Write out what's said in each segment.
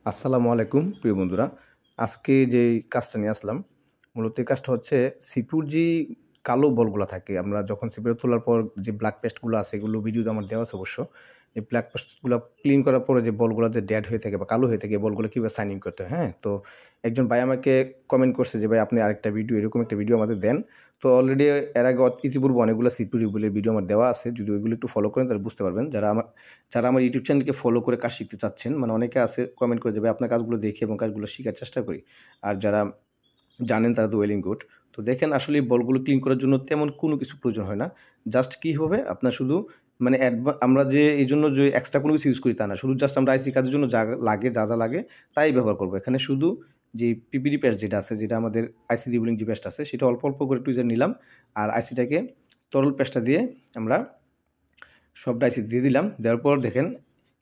আসসালামু আলাইকুম প্রিয় বন্ধুরা। আজকে যেই কাজটা নিয়ে আসলাম, মূলত এই কাজটা হচ্ছে সিপুর যে কালো বলগুলা থাকে, আমরা যখন সিপুরে তোলার পর যে ব্ল্যাক পেস্টগুলো আছে, এগুলো ভিডিওতে আমার দেওয়া আছে অবশ্য। এই ব্ল্যাক পেস্টগুলা ক্লিন করার পরে যে বলগুলা যে ডেড হয়ে থাকে বা কালো হয়ে থাকে, এই বলগুলো কীভাবে শাইনিং করতে হয়, হ্যাঁ? তো একজন ভাই আমাকে কমেন্ট করছে যে, "ভাই আপনি আরেকটা ভিডিও, এরকম একটা ভিডিও আমাদের দেন।" তো অলরেডি এর আগে ইতিপূর্বে অনেকগুলো সিপু রিভিউয়ের ভিডিও আমার দেওয়া আছে। যদি ওইগুলো একটু ফলো করেন তাহলে বুঝতে পারবেন। যারা আমার ইউটিউব চ্যানেলকে ফলো করে কাজ শিখতে চাচ্ছেন, মানে অনেকে আছে কমেন্ট করে যে, "ভাই আপনার কাজগুলো দেখি এবং কাজগুলো শিখার চেষ্টা করি।" আর যারা জানেন তারা তো ওয়েল এন্ড গুড। তো দেখেন আসলে এই বলগুলো ক্লিন করার জন্য তেমন কোনো কিছু প্রয়োজন হয় না। জাস্ট কি হবে আপনার শুধু মানে আমরা যে এইজন্য যে এক্সট্রা কোনো কিছু ইউজ করি তা না। শুধু জাস্ট আমরা আইসি কাজের জন্য যা লাগে তাই ব্যবহার করব। এখানে শুধু যে পিপিডি পেস্ট যেটা আছে, যেটা আমাদের আইসি রিবুলিং যে পেস্ট আছে সেটা অল্প, অল্প করে টুইজার নিলাম। আর আইসিটাকে তরল পেস্টটা দিয়ে আমরা সবটা আইসি দিয়ে দিলাম। দেওয়ার পর দেখেন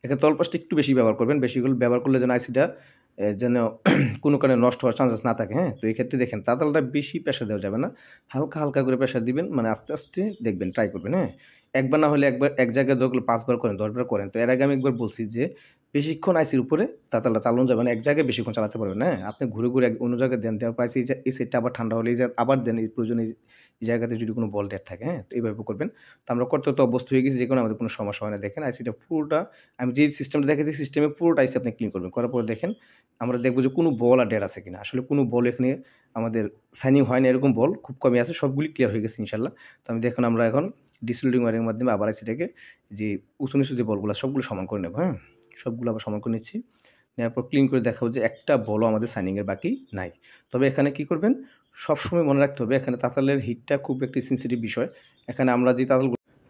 এখানে তরল পেস্টটা একটু বেশি ব্যবহার করবেন। বেশিগুলো ব্যবহার করলে যেন আইসিটা যেন কোনো কারণে নষ্ট হওয়ার চান্সেস না থাকে, হ্যাঁ? তো এই ক্ষেত্রে দেখেন তাতালটা বেশি প্রেশার দেওয়া যাবে না। হালকা, হালকা করে প্রেশার দিবেন। মানে আস্তে, আস্তে দেখবেন, ট্রাই করবেন, হ্যাঁ? একবার না হলে একবার, এক জায়গায় ধরলে ৫ বার করেন, ১০ বার করেন। তো এর আগে আমি একবার বলছি যে বেশিক্ষণ আইসির উপরে তাতালটা চালানো যাবে না। এক জায়গায় বেশিক্ষণ চালাতে পারবেন না, হ্যাঁ? আপনি ঘুরে, ঘুরে অন্য জায়গায় দেন। দেওয়ার পর এই সাইডটা আবার ঠান্ডা হলে এই যে আবার দেন, এই প্রয়োজনে এই জায়গাতে যদি কোনো বল ডেড থাকে, হ্যাঁ? তো এইভাবে করবেন। তো আমরা করতে তো অভ্যস্ত হয়ে গেছি, যে কারণে আমাদের কোনো সমস্যা হয় না। দেখেন আইসিটা পুরোটা আমি যে সিস্টেমটা দেখাচ্ছি, সিস্টেমে পুরোটা আইসি আপনি ক্লিন করবেন। করার পর দেখেন আমরা দেখব যে কোনো বল আর ডেড আছে কিনা। আসলে কোনো বল এখানে আমাদের শাইনিং হয় না, এরকম বল খুব কমই আছে। সবগুলি ক্লিয়ার হয়ে গেছে ইনশাআল্লাহ। তো দেখুন আমরা এখন ডিসোল্ডিং ওয়্যারিং এর মাধ্যমে আবার আইসিটাকে যে উঁচু নিচু যে বলগুলো সবগুলো সমান করে নেব, হ্যাঁ? সবগুলো আবার সমান করে নিচ্ছি। নেওয়ার পর ক্লিন করে দেখাবো যে একটা বলও আমাদের শাইনিং এর বাকি নাই। তবে এখানে কি করবেন, সবসময় মনে রাখতে হবে এখানে তাতালের হিটটা খুব একটি সেনসিটিভ বিষয়। এখানে আমরা যে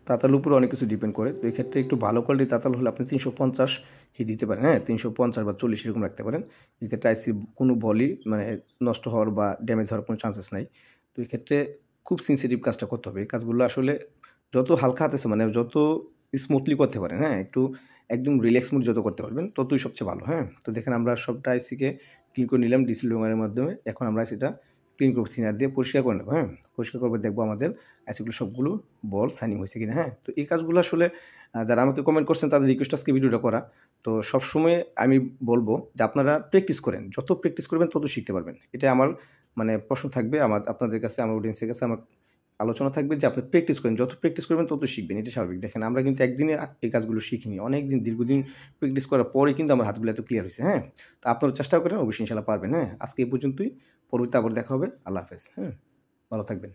তাতালের উপরে অনেক কিছু ডিপেন্ড করে। তো এক্ষেত্রে একটু ভালো কোয়ালিটির তাতাল হলে আপনি ৩৫০ হিট দিতে পারেন, হ্যাঁ? ৩৫০ বা ৪০ এরকম রাখতে পারেন। এক্ষেত্রে আইসির কোনো বলই মানে নষ্ট হওয়ার বা ড্যামেজ হওয়ার কোনো চান্সেস নাই। তো এক্ষেত্রে খুব সেনসিটিভ কাজটা করতে হবে। এই কাজগুলো আসলে যত হালকা হাতেছে মানে যত স্মুথলি করতে পারেন, হ্যাঁ? একটু একদম রিল্যাক্স মুড যত করতে পারবেন ততই সবচেয়ে ভালো, হ্যাঁ? তো দেখেন আমরা সবটা আইসিকে ক্লিন করে নিলাম ডিসোল্ডিং ওয়্যারের মাধ্যমে। এখন আমরা সেটা ক্লিন করব, থিনার দিয়ে পরিষ্কার করে নেব, হ্যাঁ? পরিষ্কার করব, দেখব আমাদের আইসিগুলো সবগুলো বল শাইনিং হয়েছে কিনা, হ্যাঁ? তো এই কাজগুলো আসলে যারা আমাকে কমেন্ট করছেন তাদের রিকোয়েস্ট আজকে ভিডিওটা করা। তো সবসময় আমি বলব যে আপনারা প্র্যাকটিস করেন। যত প্র্যাকটিস করবেন তত শিখতে পারবেন। এটা আমার মানে প্রশ্ন থাকবে আপনাদের কাছে, আমার অডিয়েন্সের কাছে আমার আলোচনা থাকবে যে আপনি প্র্যাকটিস করেন। যত প্র্যাকটিস করবেন তত শিখবেন। এটা স্বাভাবিক। দেখেন আমরা কিন্তু একদিনে এই কাজগুলো শিখিনি। অনেকদিন দীর্ঘদিন প্র্যাকটিস করার পরেই কিন্তু আমার হাতগুলো এত ক্লিয়ার হইছে, হ্যাঁ? তো আপনারা চেষ্টা করেন, অবশ্যই ইনশাআল্লাহ পারবেন, হ্যাঁ? আজকে এই পর্যন্তই। পরবর্তীতে আবার দেখা হবে। আল্লাহ হাফেজ, হ্যাঁ? ভালো থাকবেন।